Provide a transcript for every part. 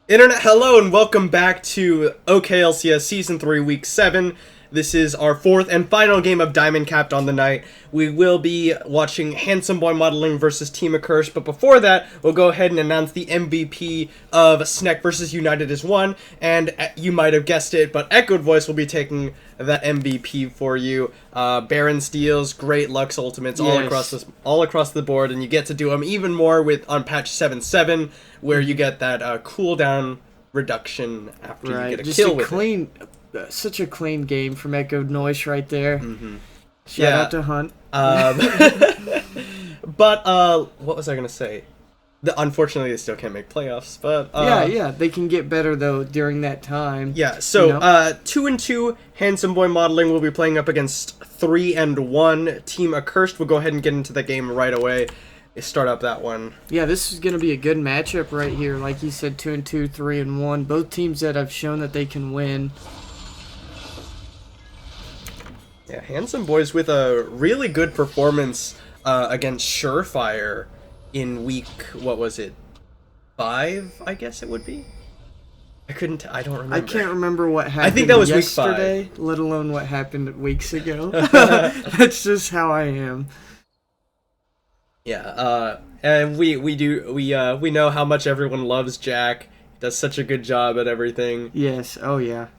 Internet, hello and welcome back to OKLCS Season 3 Week 7. This is our fourth and final game of Diamond Capped on the night. We will be watching Handsome Boy Modeling versus Team Accursed, but before that, we'll go ahead and announce the MVP of Snek versus United as one, and you might have guessed it, but Echoed Voice will be taking that MVP for you. Baron Steals, great Lux Ultimates all across the board, and you get to do them even more on patch 7.7, where you get that cooldown reduction after you get a kill with it. Such a clean game from Echoed Noise right there. Shout out to Hunt. But what was I gonna say? Unfortunately, they still can't make playoffs. But yeah, they can get better though during that time. Yeah. So 2-2 Handsome Boy Modeling will be playing up against 3-1 Team Accursed. We'll go ahead and get into the game right away. Start up that one. Yeah, this is going to be a good matchup right here. Like you said, 2-2, 3-1. Both teams that have shown that they can win. Yeah, Handsome Boys with a really good performance against Surefire in week, what was it, 5, I guess it would be? I don't remember. I can't remember what happened I think that was yesterday, week 5. Let alone what happened weeks ago. That's just how I am. Yeah, and we know how much everyone loves Jack. He does such a good job at everything. Yes, oh yeah.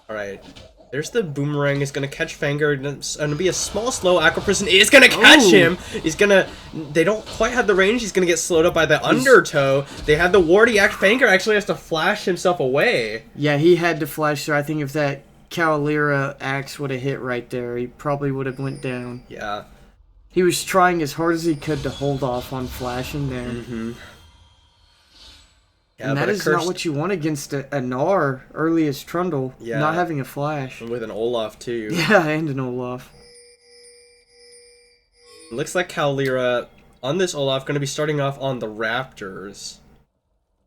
Alright. There's the boomerang. It's gonna catch Fanger. It's gonna be a small, slow Aqua Prison. It's gonna catch him. They don't quite have the range. He's gonna get slowed up by the undertow. They have the wardy. Fanger actually has to flash himself away. Yeah, he had to flash. So I think if that Cavaliera axe would have hit right there, he probably would have went down. Yeah. He was trying as hard as he could to hold off on flashing there. Yeah, and that is not what you want against a Gnar early as Trundle, not having a flash. And with an Olaf, too. Yeah, and an Olaf. Looks like Cavaliera, on this Olaf, going to be starting off on the Raptors.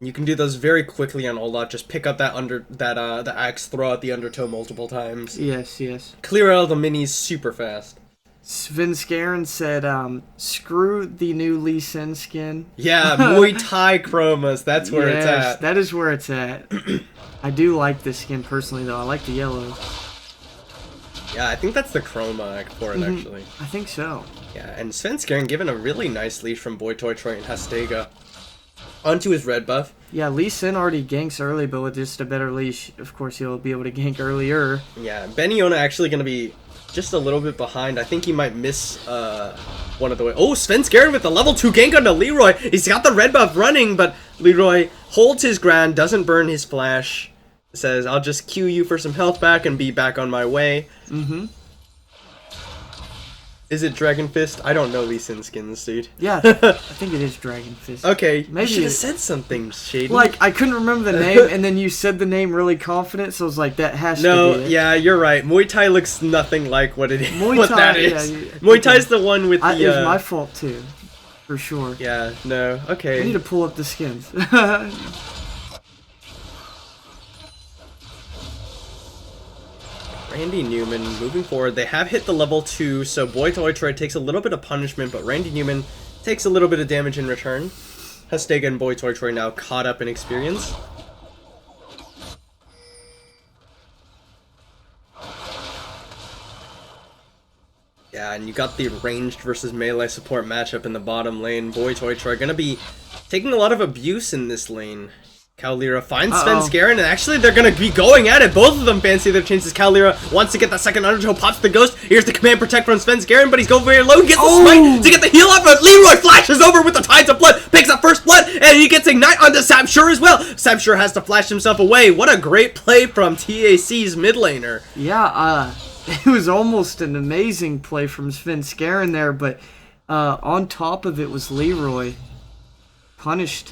You can do those very quickly on Olaf. Just pick up the axe, throw out the undertow multiple times. Yes, yes. Clear out the minis super fast. Svenskaren said, screw the new Lee Sin skin. Yeah, Muay Thai chromas, that's where it's at. That is where it's at. I do like this skin personally, though. I like the yellow. Yeah, I think that's the chroma for it, actually. I think so. Yeah, and Svenskaren given a really nice leash from Boy Toy Troy and Hastega onto his red buff. Yeah, Lee Sin already ganks early, but with just a better leash, of course, he'll be able to gank earlier. Yeah, Beniona actually going to be just a little bit behind. I think he might miss one of the way. Oh, Svenskaren with the level 2 gank onto Leroy. He's got the red buff running, but Leroy holds his ground, doesn't burn his flash. Says, I'll just queue you for some health back and be back on my way. Is it Dragon Fist? I don't know Lee Sin skins, dude. Yeah, I think it is Dragon Fist. Okay, maybe you should have said something, Shady. Like, I couldn't remember the name, and then you said the name really confident, so I was like, that has to be it. Yeah, you're right. Muay Thai looks nothing like what it is. Muay Thai, that is. Muay Thai's the one with the... It was my fault, too. For sure. Yeah, no, okay. I need to pull up the skins. Randy Newman moving forward. They have hit the level 2, so Boy Toy Troy takes a little bit of punishment, but Randy Newman takes a little bit of damage in return. Hastega and Boy Toy Troy now caught up in experience. Yeah, and you got the ranged versus melee support matchup in the bottom lane. Boy Toy Troy gonna be taking a lot of abuse in this lane. Cavaliera finds Svenskaren, and actually they're going to be going at it. Both of them fancy their chances. Cavaliera wants to get that second undertow, pops the ghost. Here's the command protect from Svenskaren, but he's going very low. He gets the smite to get the heal up, but Leroy flashes over with the Tides of Blood, picks up first blood, and he gets Ignite onto Sabsure as well. Sabsure has to flash himself away. What a great play from TAC's mid laner. Yeah, it was almost an amazing play from Svenskaren there, but on top of it was Leroy. Punished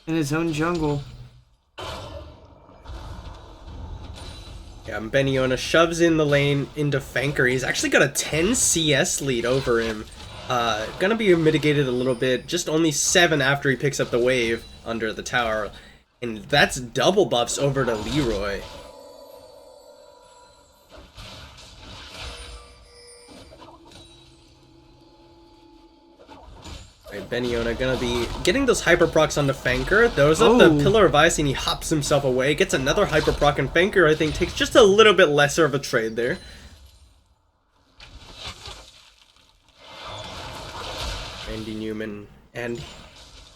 in his own jungle. Yeah, Beniona shoves in the lane into Fanker. He's actually got a 10 CS lead over him. Gonna be mitigated a little bit. Just only 7 after he picks up the wave under the tower. And that's double buffs over to Leroy. Alright, Beniona gonna be getting those hyper procs onto Fanker. Throws up the Pillar of Ice and he hops himself away. Gets another hyper proc, and Fanker, I think, takes just a little bit lesser of a trade there. Randy Newman and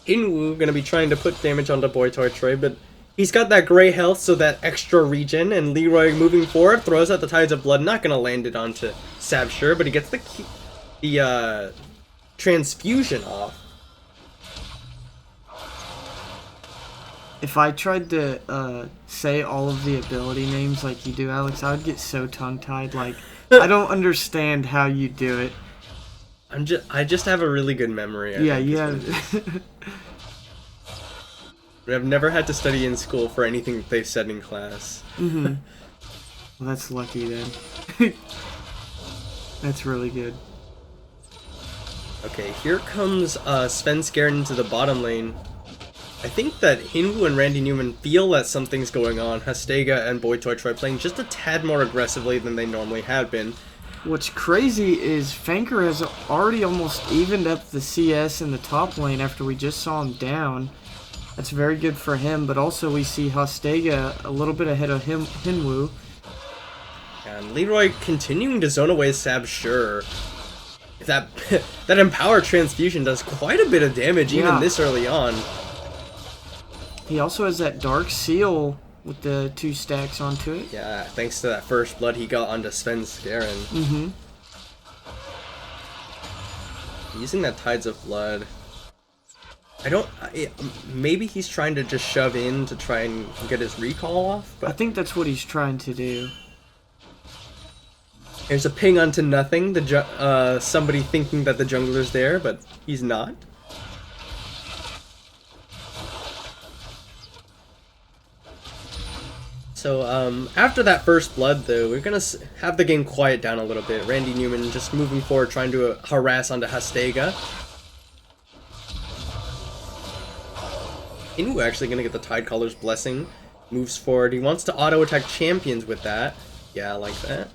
Hinwoo gonna be trying to put damage onto Boy Toy Troy, but he's got that gray health, so that extra regen, and Leroy moving forward throws out the Tides of Blood. Not gonna land it onto Sabsure, but he gets the transfusion off. If I tried to say all of the ability names like you do, Alex, I would get so tongue-tied. Like, I don't understand how you do it. I just have a really good memory. Yeah. I've never had to study in school for anything that they've said in class. Well, that's lucky then. That's really good. Okay, here comes Svenskeren into the bottom lane. I think that Hinwoo and Randy Newman feel that something's going on. Hastega and Boy Toy Troy playing just a tad more aggressively than they normally have been. What's crazy is Fanker has already almost evened up the CS in the top lane after we just saw him down. That's very good for him, but also we see Hastega a little bit ahead of Hinwoo. And Leroy continuing to zone away Sabsure. That Empower Transfusion does quite a bit of damage even this early on. He also has that Dark Seal with the 2 stacks onto it. Yeah, thanks to that first blood he got onto Svenskeren. Using that Tides of Blood. Maybe he's trying to just shove in to try and get his recall off. But I think that's what he's trying to do. There's a ping onto nothing. Somebody thinking that the jungler's there, but he's not. So after that first blood, though, we're gonna have the game quiet down a little bit. Randy Newman just moving forward, trying to harass onto Hastega. Hinwoo actually gonna get the Tidecaller's Blessing. Moves forward. He wants to auto-attack champions with that. Yeah, I like that.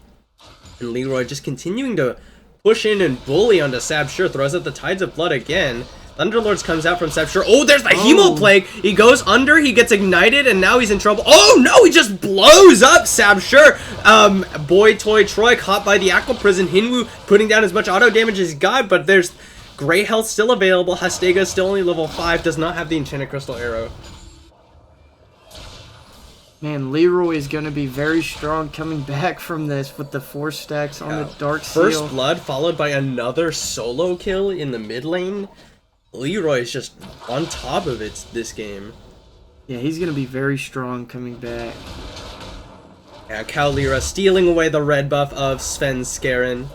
And Leroy just continuing to push in and bully onto Sabsure. Throws out the Tides of Blood again. Thunderlords comes out from Sabsure. Oh, there's the Hemo Plague. He goes under, he gets ignited, and now he's in trouble. Oh no, he just blows up Sabsure. Boy Toy Troy caught by the Aqua Prison. Hinwoo putting down as much auto damage as he got, but there's Gray health still available. Hastega is still only level 5, does not have the Enchanted Crystal Arrow. Man, Leroy is going to be very strong coming back from this with the 4 stacks on the Dark Seal. First blood followed by another solo kill in the mid lane. Leroy is just on top of it this game. Yeah, he's going to be very strong coming back. Yeah, Cowlira stealing away the red buff of Svenskeren.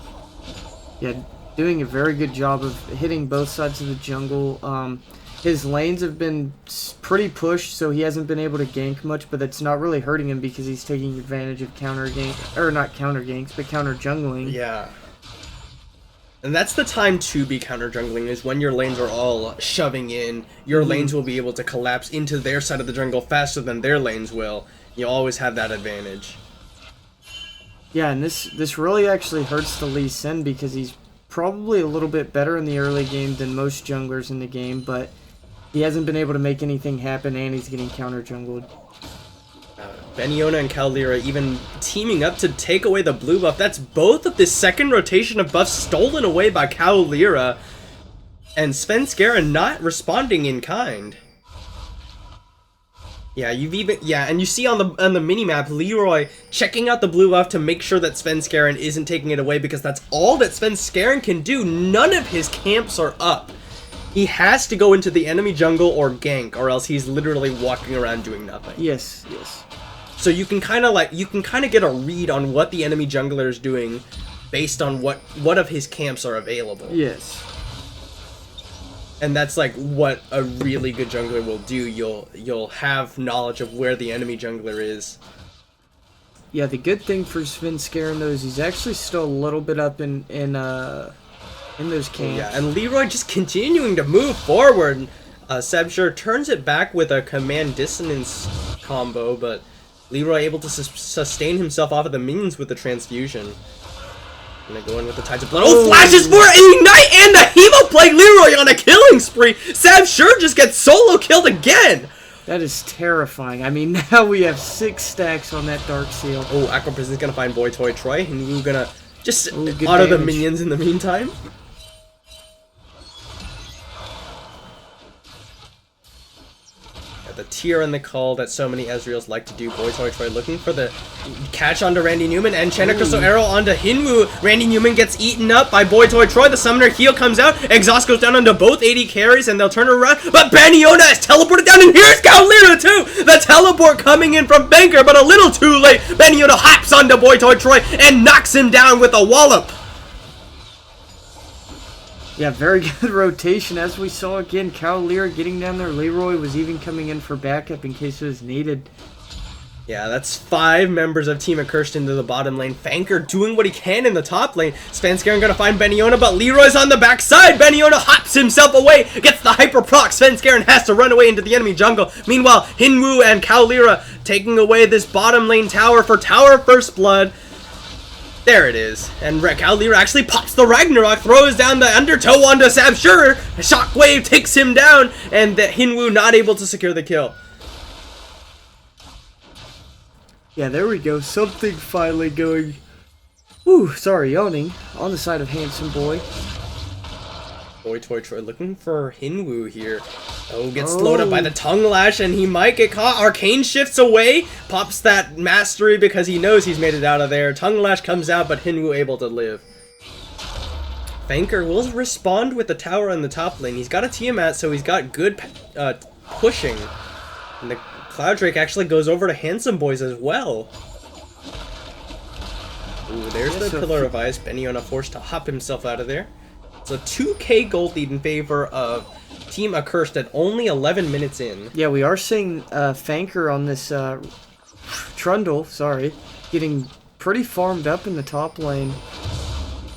Yeah, doing a very good job of hitting both sides of the jungle. His lanes have been pretty pushed, so he hasn't been able to gank much, but that's not really hurting him because he's taking advantage of counter gank, or not counter ganks, but counter jungling. Yeah. And that's the time to be counter jungling, is when your lanes are all shoving in. Your lanes will be able to collapse into their side of the jungle faster than their lanes will. You always have that advantage. Yeah, and this really actually hurts the Lee Sin because he's probably a little bit better in the early game than most junglers in the game, but he hasn't been able to make anything happen, and he's getting counter jungled. Beniona and Cowlira even teaming up to take away the blue buff. That's both of the second rotation of buffs stolen away by Cowlira, and Svenskeren not responding in kind. Yeah, and you see on the minimap, Leroy checking out the blue buff to make sure that Svenskeren isn't taking it away, because that's all that Svenskeren can do. None of his camps are up. He has to go into the enemy jungle or gank, or else he's literally walking around doing nothing. Yes, yes. So you can kind of get a read on what the enemy jungler is doing based on what of his camps are available. Yes. And that's like what a really good jungler will do. You'll have knowledge of where the enemy jungler is. Yeah, the good thing for Svenskeren though is he's actually still a little bit up in those camps. Yeah, and Leroy just continuing to move forward. Sabsure turns it back with a command dissonance combo, but Leroy able to sustain himself off of the minions with the transfusion. Gonna go in with the Tides of Blood. Oh, flashes for Ignite and the Hemo Plague. Leroy on a killing spree. Sab sure just gets solo killed again. That is terrifying. I mean, now we have 6 stacks on that Dark Seal. Oh, Aqua Prison's gonna find Boy Toy Troy, and we're gonna just auto damage. the minions in the meantime. The tier and the call that so many Ezreals like to do. Boy Toy Troy looking for the catch onto Randy Newman, and Enchanted Crystal Arrow onto Hinwoo. Randy Newman gets eaten up by Boy Toy Troy. The Summoner heal comes out. Exhaust goes down onto both AD carries, and they'll turn around. But Baniona is teleported down, and here's Caolira too! The teleport coming in from Banker, but a little too late. Baniona hops onto Boy Toy Troy and knocks him down with a wallop. Yeah, very good rotation. As we saw again, Caolira getting down there. Leroy was even coming in for backup in case it was needed. Yeah, that's 5 members of Team Accursed into the bottom lane. Fanker doing what he can in the top lane. Svenskeren gonna find Beniona, but Leroy's on the backside. Beniona hops himself away, gets the hyper proc. Svenskeren has to run away into the enemy jungle. Meanwhile, Hinwoo and Caolira taking away this bottom lane tower for Tower First Blood. There it is. And Caolira actually pops the Ragnarok, throws down the Undertow onto Sabsure. Shockwave takes him down, and the Hinwoo not able to secure the kill. Yeah, there we go. Something finally going. Ooh, sorry, yawning. On the side of Handsome Boy. Boy Toy Troy looking for Hinwoo here. Oh, gets slowed up by the Tongue Lash, and he might get caught. Arcane shifts away, pops that Mastery because he knows he's made it out of there. Tongue Lash comes out, but Hinwoo able to live. Fanker will respond with the tower on the top lane. He's got a Tiamat, so he's got good pushing. And the Cloud Drake actually goes over to Handsome Boys as well. Ooh, there's the Pillar of Ice. Beniona forced to hop himself out of there. It's a 2k gold lead in favor of Team Accursed at only 11 minutes in. Yeah, we are seeing Fanker on this Trundle, sorry, getting pretty farmed up in the top lane.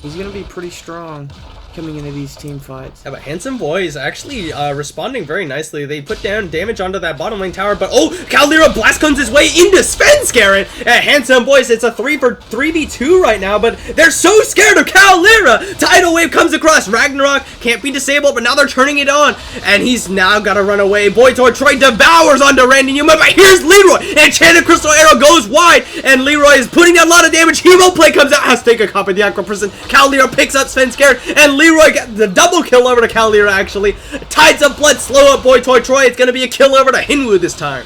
He's going to be pretty strong coming into these team fights. Yeah, but Handsome Boys actually responding very nicely. They put down damage onto that bottom lane tower, but oh, Caolira blast comes his way into Svenskeren. And Handsome Boys, it's a 3v2 right now, but they're so scared of Caolira. Tidal Wave comes across. Ragnarok can't be disabled, but now they're turning it on, and he's now got to run away. Boy Toy Troy devours onto Randy Newman, but here's Leroy. Enchanted Crystal Arrow goes wide, and Leroy is putting down a lot of damage. Hemo Play comes out, has to take a copy of the Aqua Prison. Caolira picks up Svenskeren, and Leroy gets the double kill over to Caolira, actually. Tides of Blood slow up Boy Toy Troy. It's going to be a kill over to Hinwoo this time.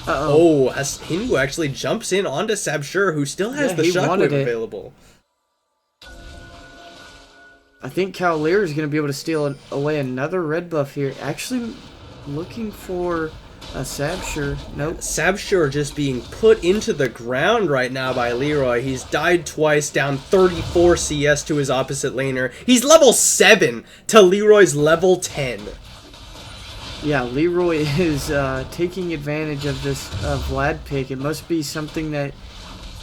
Oh, as Hinwoo actually jumps in onto Sabsure, who still has the Shockwave available. I think Caolira is going to be able to steal away another red buff here. Actually looking for a Sabsure. Nope. Sabsure just being put into the ground right now by Leroy. He's died twice, down 34 CS to his opposite laner. He's level 7 to Leroy's level 10. Yeah, Leroy is taking advantage of this Vlad pick. It must be something that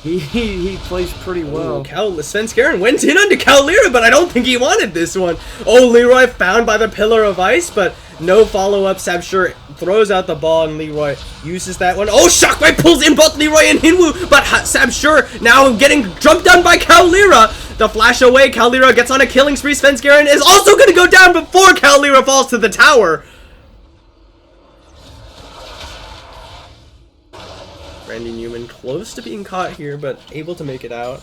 he plays pretty well. Svenskeren went in onto Caolira, but I don't think he wanted this one. Oh, Leroy found by the Pillar of Ice, but no follow-up. Sabsure throws out the ball, and Leroy uses that one. Oh, Shockwave pulls in both Leroy and Hinwoo, but Sabsure now getting jumped on by Caolira. The flash away, Caolira gets on a killing spree. Svenskeren is also going to go down before Caolira falls to the tower. Randy Newman close to being caught here, but able to make it out.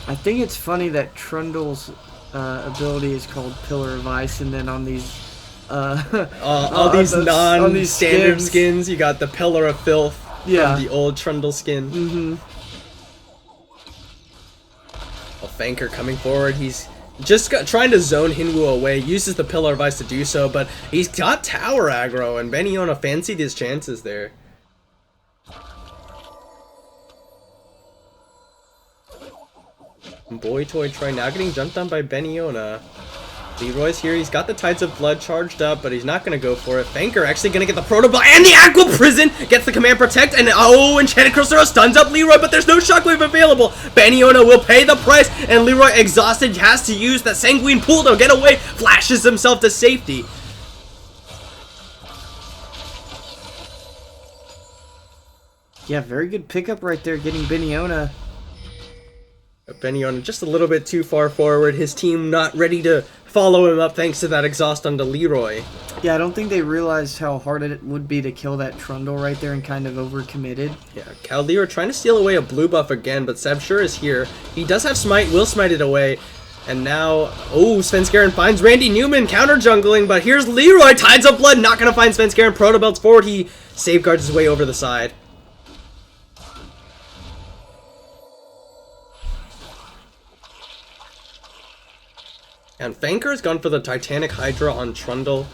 I think it's funny that Trundle's ability is called Pillar of Ice, and then on these all these non-standard skins, you got the Pillar of Filth from the old Trundle skin. Well, Fanker coming forward. He's just trying to zone Hinwoo away. Uses the Pillar of Ice to do so, but he's got tower aggro, and Beniona fancied his chances there. Boy Toy Troy now getting jumped on by Beniona. Leroy's here. He's got the Tides of Blood charged up, but he's not going to go for it. Fanker actually going to get the Protoball and the Aqua Prison. Gets the Command Protect, and oh, Enchanted Crystal stuns up Leroy, but there's no Shockwave available. Beniona will pay the price, and Leroy, exhausted, has to use that Sanguine Pool to get away. Flashes himself to safety. Yeah, very good pickup right there, getting Beniona. Beniona just a little bit too far forward. His team not ready to follow him up thanks to that exhaust onto Leroy. Yeah, I don't think they realized how hard it would be to kill that Trundle right there and kind of overcommitted. Yeah, Caldera trying to steal away a blue buff again, but Sabsure is here. He does have Smite, will smite it away. And now, oh, Svenskeren finds Randy Newman counter jungling, but here's Leroy, Tides of Blood, not going to find Svenskeren, Protobelts forward, he safeguards his way over the side. And Fanker has gone for the Titanic Hydra on Trundle.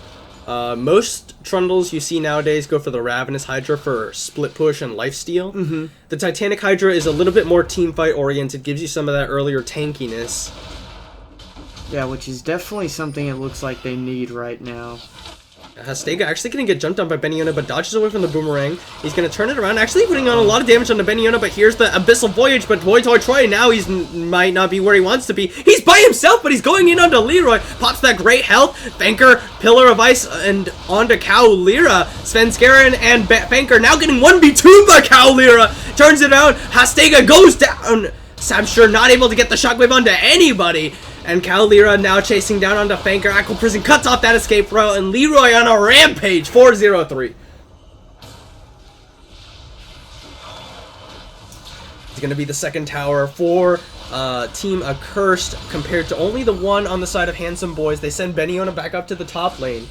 Most Trundles you see nowadays go for the Ravenous Hydra for split push and lifesteal. The Titanic Hydra is a little bit more teamfight oriented, gives you some of that earlier tankiness. Yeah, which is definitely something it looks like they need right now. Hastega actually going to get jumped on by Beniona, but dodges away from the boomerang. He's going to turn it around, actually putting on a lot of damage onto Beniona, but here's the Abyssal Voyage, but Toy Troy now might not be where he wants to be. He's by himself, but he's going in onto Leroy. Pops that great health. Fanker, Pillar of Ice, and onto Caldera. Svenskeren and Fanker now getting 1v2 by Caldera. Turns it out. Hastega goes down. Sabsure not able to get the shockwave onto anybody. And Caldera now chasing down onto Fanker. Aqua Prison cuts off that escape route, and Leroy on a rampage. 4-0-3. It's going to be the second tower for Team Accursed compared to only the one on the side of Handsome Boys. They send Beniona back up to the top lane.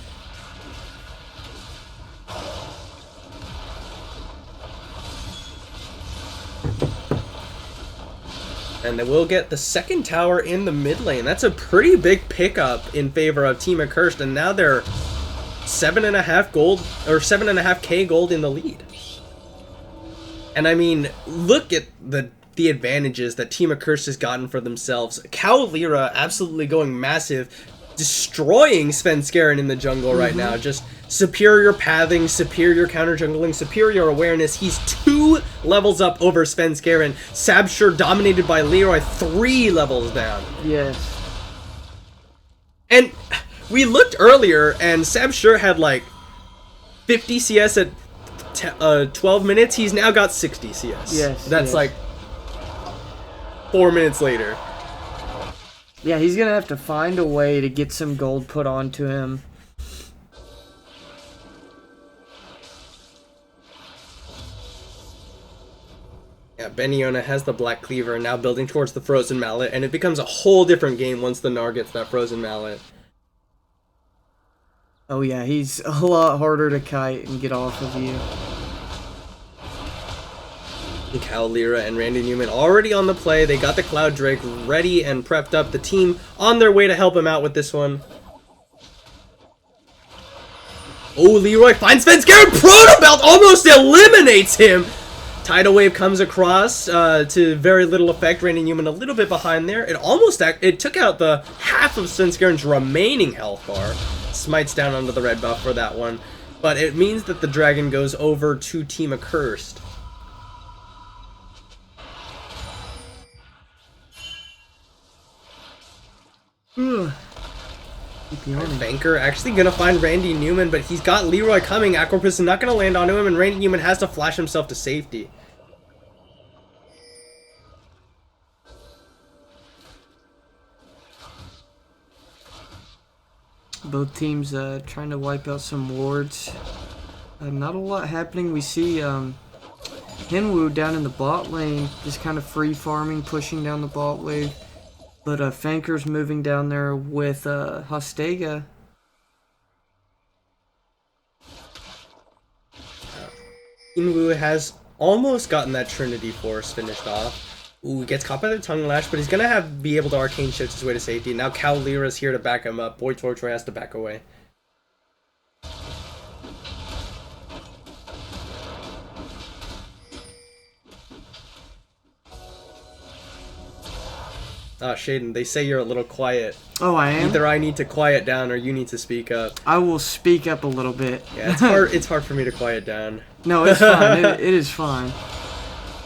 And they will get the second tower in the mid lane. That's a pretty big pickup in favor of Team Accursed, and now they're 7.5 gold or 7.5k gold in the lead. And I mean, look at the advantages that Team Accursed has gotten for themselves. Caldera absolutely going massive, destroying Svenskeren in the jungle right now. Just superior pathing, superior counter jungling, superior awareness. He's 2 levels up over Svenskeren. Sabsure dominated by Leroy 3 levels down. Yes. And we looked earlier, and Sabsure had like 50 CS at 12 minutes. He's now got 60 CS. Yes. That's like 4 minutes later. Yeah, he's gonna have to find a way to get some gold put onto him. Yeah, Beniona has the Black Cleaver and now building towards the Frozen Mallet, and it becomes a whole different game once the Gnar gets that Frozen Mallet. Oh yeah, he's a lot harder to kite and get off of you. Caldera and Randy Newman already on the play. They got the Cloud Drake ready and prepped up. The team on their way to help him out with this one. Oh, Leroy finds Svenskeren. Protobelt almost eliminates him. Tidal Wave comes across to very little effect. Randy Newman a little bit behind there. It took out the half of Svenskeren's remaining health bar. Smites down onto the red buff for that one. But it means that the dragon goes over to Team Accursed. Banker actually gonna find Randy Newman, but he's got Leroy coming. Aquapris is not gonna land onto him, and Randy Newman has to flash himself to safety. Both teams trying to wipe out some wards. Not a lot happening. We see Hinwoo down in the bot lane, just kind of free farming, pushing down the bot wave. But Fanker's moving down there with Hastega. Hinwoo has almost gotten that Trinity Force finished off. Ooh, gets caught by the Tongue Lash, but he's gonna be able to Arcane Shift his way to safety. Now Caldera's here to back him up. Boy Torchwood has to back away. Ah, Shaden, they say you're a little quiet. Oh, I am? Either I need to quiet down or you need to speak up. I will speak up a little bit. Yeah, it's hard. It's hard for me to quiet down. No, it's fine. It is fine.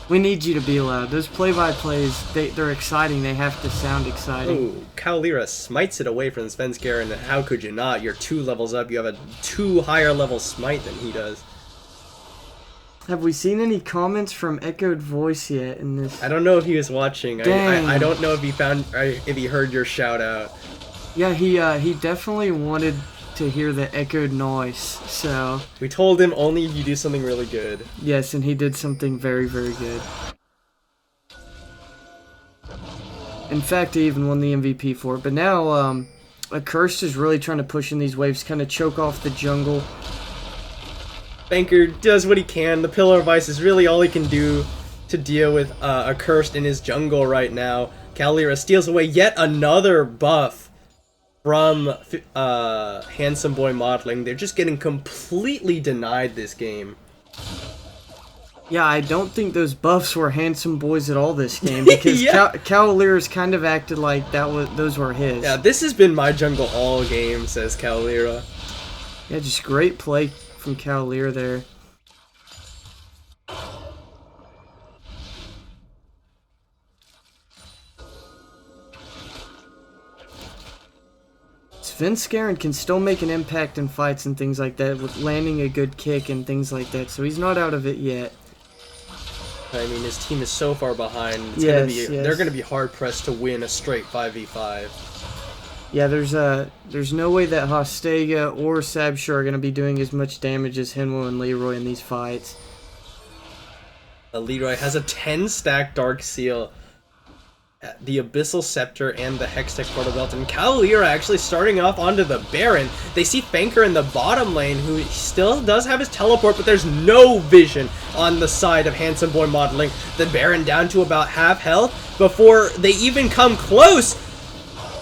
We need you to be loud. Those play-by-plays, they're exciting. They have to sound exciting. Ooh, Caldera smites it away from Svenskeren, and how could you not? You're 2 levels up. You have a 2 higher level smite than he does. Have we seen any comments from Echoed Voice yet in this? I don't know if he was watching. Dang. I don't know if he heard your shout out. Yeah, he definitely wanted to hear the echoed noise, so... We told him only if you do something really good. Yes, and he did something very, very good. In fact, he even won the MVP for it. But now, Accursed is really trying to push in these waves, kind of choke off the jungle. Banker does what he can. The Pillar of Ice is really all he can do to deal with Accursed in his jungle right now. Kalira steals away yet another buff from Handsome Boy Modeling. They're just getting completely denied this game. Yeah, I don't think those buffs were Handsome Boys at all this game, because Yeah. Cavalier's kind of acted like those were his. Yeah, this has been my jungle all game, says Kalira. Yeah, just great play from Cavalier there. Svenskeren can still make an impact in fights and things like that with landing a good kick and things like that, so he's not out of it yet. I mean, his team is so far behind. They're going to be hard pressed to win a straight 5v5. Yeah, there's no way that Hostega or Sabshur are going to be doing as much damage as Hinwo and Leroy in these fights. Leroy has a 10-stack Dark Seal, the Abyssal Scepter, and the Hextech Portal Belt. And Kalira actually starting off onto the Baron. They see Fanker in the bottom lane, who still does have his teleport, but there's no vision on the side of Handsome Boy Modeling. The Baron down to about half health before they even come close.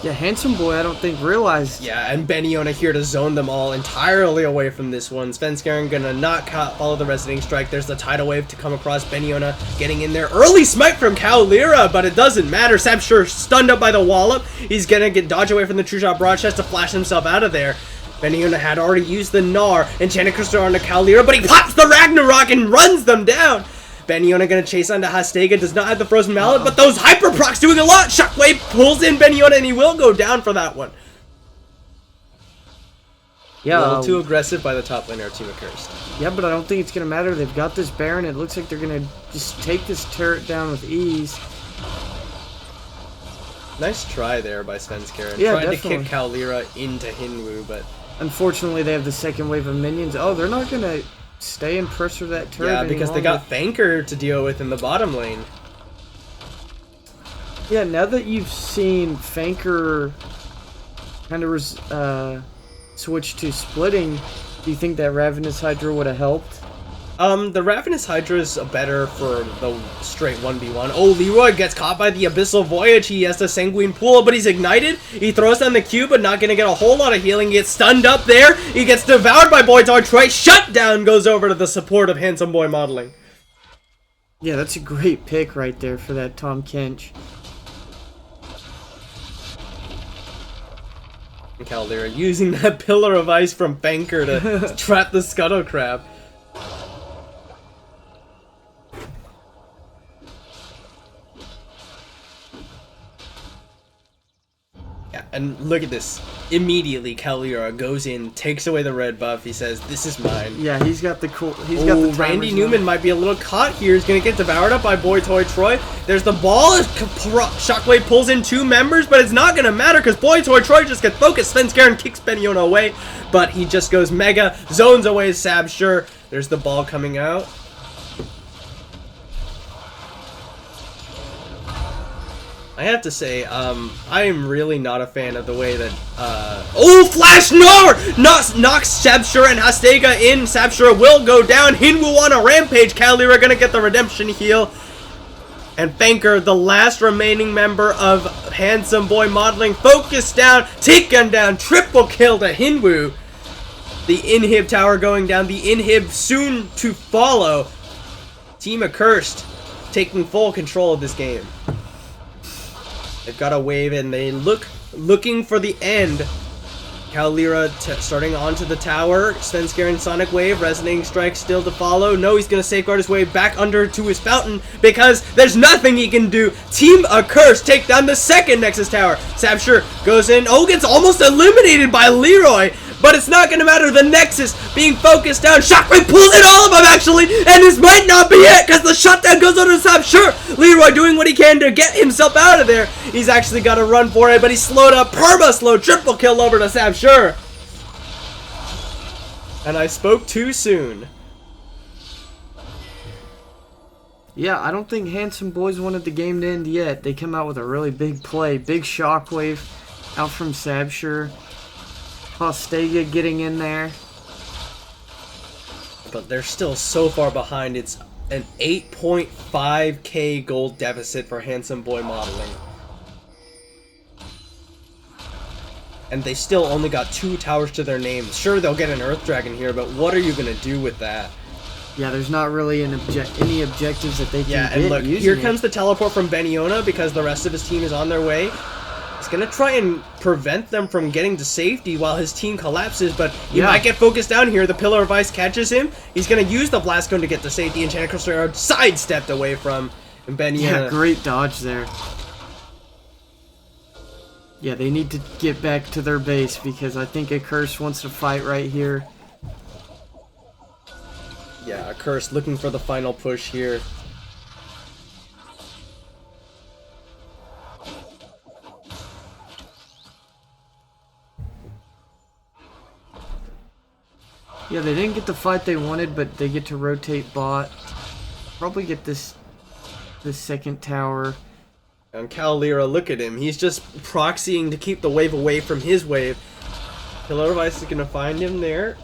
Yeah, Handsome Boy, I don't think realized. Yeah, and Beniona here to zone them all entirely away from this one. Svenskeren gonna not follow the Resonating Strike. There's the Tidal Wave to come across. Beniona getting in there. Early smite from Kalira, but it doesn't matter. Sabshur stunned up by the wallop. He's gonna dodge away from the True Shot Broad Chest to flash himself out of there. Beniona had already used the Gnar. Enchanted Crystal onto Kalira, but he pops the Ragnarok and runs them down. Beniona gonna chase onto Hostega, does not have the Frozen Mallet, but those Hyper Procs doing a lot! Shockwave pulls in Beniona, and he will go down for that one. Yeah, a little too aggressive by the top laner, Team Accursed. Yeah, but I don't think it's gonna matter. They've got this Baron. It looks like they're gonna just take this turret down with ease. Nice try there by Svenskeren. Yeah, Tried definitely. to kick Kalira into Hinwu, but... Unfortunately, they have the second wave of minions. Oh, they're not gonna stay and pressure that turret. Yeah, because they got Fanker to deal with in the bottom lane. Yeah, now that you've seen Fanker kind of switch to splitting, do you think that Ravenous Hydra would have helped? The Ravenous Hydra is better for the straight 1v1. Oh, Leroy gets caught by the Abyssal Voyage. He has the Sanguine Pool, but he's ignited. He throws down the Q, but not going to get a whole lot of healing. He gets stunned up there. He gets devoured by Boy Toy Troy. Shutdown goes over to the support of Handsome Boy Modeling. Yeah, that's a great pick right there for that Tom Kench. And Caldera using that Pillar of Ice from Banker to trap the Scuttle Crab. Yeah, and look at this. Immediately, Kalira goes in, takes away the red buff. He says, "This is mine." Yeah, he's got the cool. He's got the Randy timers Newman now. might be a little caught here. He's gonna get devoured up by Boy Toy Troy. There's the ball. Shockwave pulls in 2 members, but it's not gonna matter because Boy Toy Troy just gets focused. Svenskeren kicks Beniona away, but he just goes mega, zones away Sabshur. There's the ball coming out. I have to say, I am really not a fan of the way that, oh, Flash Gnar! Knocks Sabshur and Hostega in. Sabshur will go down. Hinwu on a rampage. Kalira gonna get the redemption heal. And Fanker, the last remaining member of Handsome Boy Modeling, focused down, taken down, triple kill to Hinwu. The inhib tower going down, the inhib soon to follow. Team Accursed taking full control of this game. They've got a wave and they looking for the end. Kalira starting onto the tower. Svenskeren Sonic Wave, Resonating Strike still to follow. No, he's gonna safeguard his way back under to his fountain because there's nothing he can do. Team Accursed take down the second Nexus Tower. Sabshur goes in. Oh, gets almost eliminated by Leroy. but it's not gonna matter. The Nexus being focused down. Shockwave pulls in all of them actually, and this might not be it because the shutdown goes on to Sab. Sure, Leroy doing what he can to get himself out of there. He's actually got to run for it, but he's slowed up. Perma slow, triple kill over to Sab. Sure. And I spoke too soon. Yeah, I don't think Handsome Boys wanted the game to end yet. They come out with a really big play. Big shockwave out from Sabsher. Hostega getting in there. But they're still so far behind. It's an 8.5k gold deficit for Handsome Boy Modeling. And they still only got 2 towers to their name. Sure, they'll get an Earth Dragon here, but what are you going to do with that? Yeah, there's not really any objectives that they can get. And look, here comes the teleport from Beniona because the rest of his team is on their way. He's going to try and prevent them from getting to safety while his team collapses, but he might get focused down here. The Pillar of Ice catches him. He's going to use the Blast Cone to get to safety, and Chana Crystal are sidestepped away from Beniona. Yeah, great dodge there. Yeah, they need to get back to their base because I think Accursed wants to fight right here. Yeah, Accursed looking for the final push here. Yeah, they didn't get the fight they wanted, but they get to rotate bot. Probably get this second tower. And Calera, look at him. He's just proxying to keep the wave away from his wave. Pillar of Ice is going to find him there.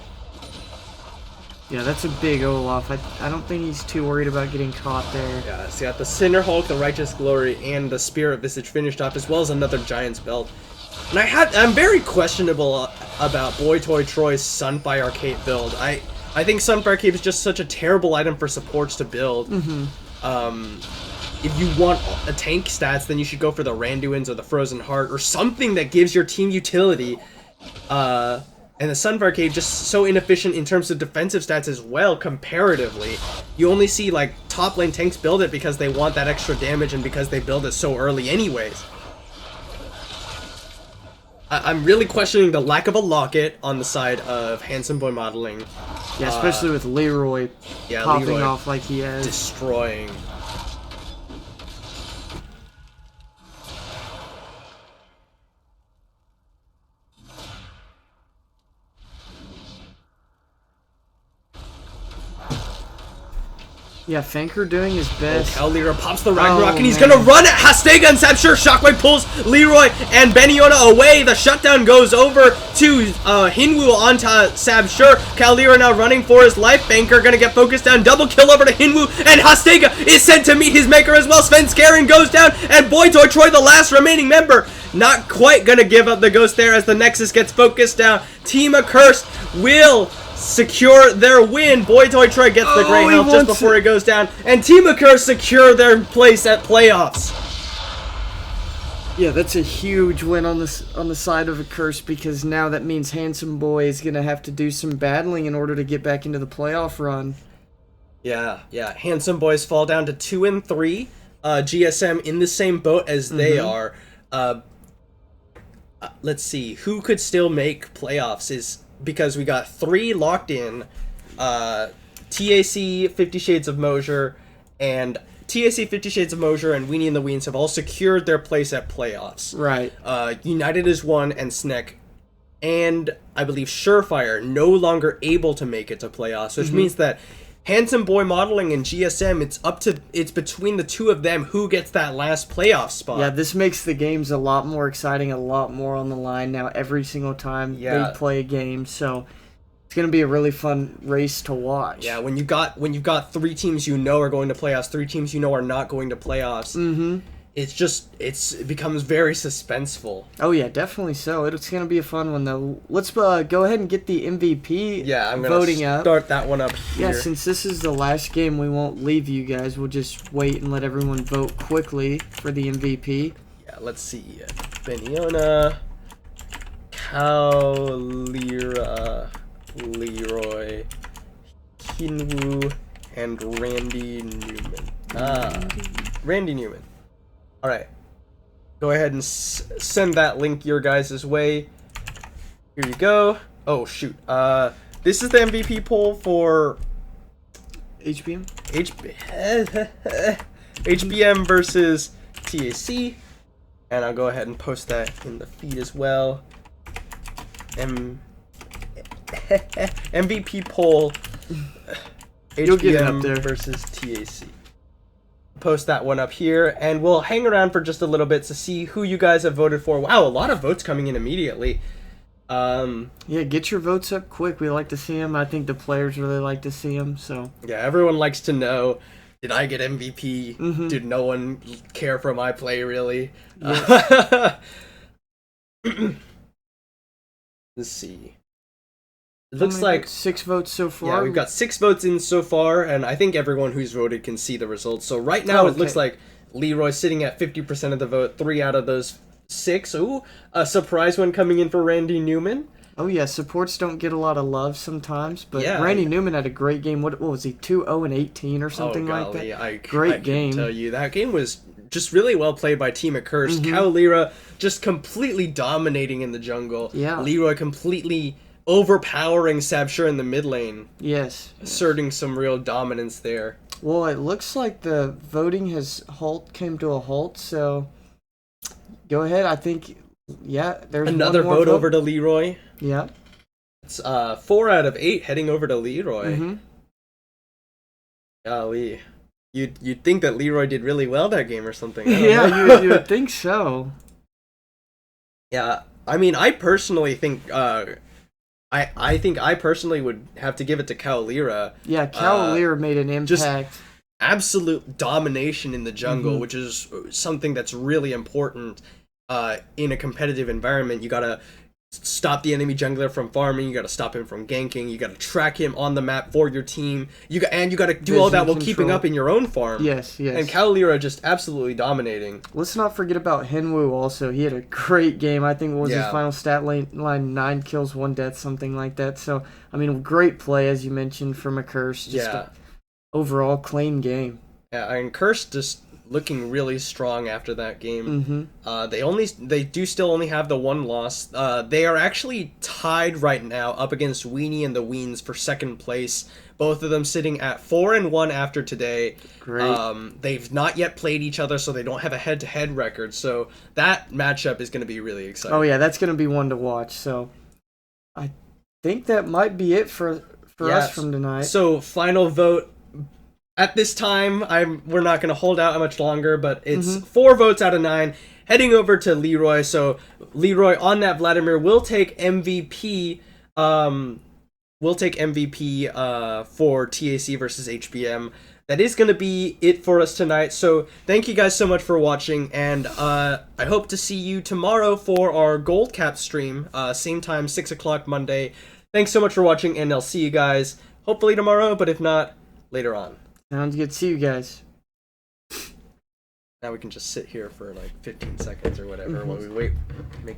Yeah, that's a big Olaf. I don't think he's too worried about getting caught there. Yeah, so you got the Cinder Hulk, the Righteous Glory, and the Spirit Visage finished off, as well as another Giant's Belt. And I'm very questionable about Boy Toy Troy's Sunfire Cape build. I think Sunfire Cape is just such a terrible item for supports to build. If you want a tank stats, then you should go for the Randuins or the Frozen Heart or something that gives your team utility. And the Sunfire Cave just so inefficient in terms of defensive stats as well, comparatively. You only see, like, top lane tanks build it because they want that extra damage and because they build it so early anyways. I'm really questioning the lack of a locket on the side of Handsome Boy Modeling. Yeah, especially with Leroy popping Leroy off like he has. Destroying. Yeah, Fanker doing his best. Leroy pops the Ragnarok and he's gonna run at Hastega and Sabsher. Shockwave pulls Leroy and Beniona away. The shutdown goes over to Hinwoo onto Sabsher. Calera now running for his life. Fanker gonna get focused down. Double kill over to Hinwoo, and Hastega is sent to meet his maker as well. Sven Skaren goes down, and Boy Toy Troy, the last remaining member, not quite gonna give up the ghost there as the Nexus gets focused down. Team Accursed will secure their win. Boy Toy Troy gets the gray health just before he goes down, and Team Accursed secure their place at playoffs. Yeah, that's a huge win on the side of Accursed because now that means Handsome Boy is gonna have to do some battling in order to get back into the playoff run. Yeah. Handsome Boys fall down to 2 and 3. GSM in the same boat as they are. Let's see who could still make playoffs is. Because we got 3 locked in, TAC, 50 Shades of Mosier, and TAC, 50 Shades of Mosier, and Weenie and the Weens have all secured their place at playoffs. Right. United is 1, and Sneck, and I believe Surefire no longer able to make it to playoffs, which means that Handsome Boy Modeling and GSM, it's between the two of them who gets that last playoff spot. Yeah, this makes the games a lot more exciting, a lot more on the line now every single time they play a game. So it's going to be a really fun race to watch. Yeah, when you've got 3 teams you know are going to playoffs, 3 teams you know are not going to playoffs. It becomes very suspenseful. Oh yeah, definitely so. It's going to be a fun one though. Let's go ahead and get the MVP I'm voting gonna up. Start that one up here. Yeah, since this is the last game, we won't leave you guys. We'll just wait and let everyone vote quickly for the MVP. Yeah, let's see. Beniona, Calera, Leroy, Hinwoo, and Randy Newman. Randy Newman. Alright. Go ahead and send that link your guys' way. Here you go. Oh shoot. This is the MVP poll for HBM? HBM versus TAC. And I'll go ahead and post that in the feed as well. MVP poll. You'll get it up HBM there. versus TAC. Post that one up here, and we'll hang around for just a little bit to see who you guys have voted for. Wow, a lot of votes coming in immediately. Yeah, get your votes up quick. We like to see them. I think the players really like to see them. So Yeah, everyone likes to know, did I get MVP? Mm-hmm. Did no one care for my play, really? Yes. Let's see. It looks like 6 votes so far. yeah, we've got 6 votes in so far, and I think everyone who's voted can see the results. So right now it looks like Leroy sitting at 50% of the vote, 3 out of those 6. Ooh, a surprise one coming in for Randy Newman. Oh yeah, supports don't get a lot of love sometimes, but Yeah, Randy Newman had a great game. What was he, 2-0-18 or something like that? Great game. I can tell you, that game was just really well played by Team Accursed. Mm-hmm. Cavaliera just completely dominating in the jungle. Yeah. Leroy completely overpowering Sabsure in the mid lane, Yes. asserting some real dominance there. Well, it looks like the voting came to a halt, so go ahead. I think, yeah, there's Another one more vote over to Leroy. Yeah. It's 4 out of 8 heading over to Leroy. Mm-hmm. Golly. You'd think that Leroy did really well that game or something. I don't know. Yeah, you would think so. Yeah, I mean, I personally think I think I personally would have to give it to Cavaliera. Yeah, Cavalier made an impact. Absolute domination in the jungle, Mm-hmm. which is something that's really important in a competitive environment. You gotta stop the enemy jungler from farming. You gotta stop him from ganking. You gotta track him on the map for your team. You gotta do all that while keeping up in your own farm. Yes, yes. And Cavaliera just absolutely dominating. Let's not forget about Henwu also. He had a great game. I think what was his final stat line 9 kills, 1 death, something like that. So, I mean, great play, as you mentioned, from Accursed. Just a overall clean game. Yeah, and Curse just looking really strong after that game. Mm-hmm. They do still only have the 1 loss. They are actually tied right now up against Weenie and the Weens for 2nd place. Both of them sitting at 4-1 after today. Great. They've not yet played each other, so they don't have a head-to-head record. So that matchup is going to be really exciting. Oh yeah, that's going to be one to watch. So I think that might be it for us from tonight. So final vote. At this time, we're not going to hold out much longer, but it's 4 votes out of 9 heading over to Leroy. So Leroy on that Vladimir will take MVP. We'll take MVP for TAC versus HBM. That is going to be it for us tonight. So thank you guys so much for watching, and I hope to see you tomorrow for our Gold Cap stream. Same time, 6 o'clock Monday. Thanks so much for watching, and I'll see you guys hopefully tomorrow, but if not, later on. Sounds good. See you guys. Now we can just sit here for like 15 seconds or whatever while we wait. Make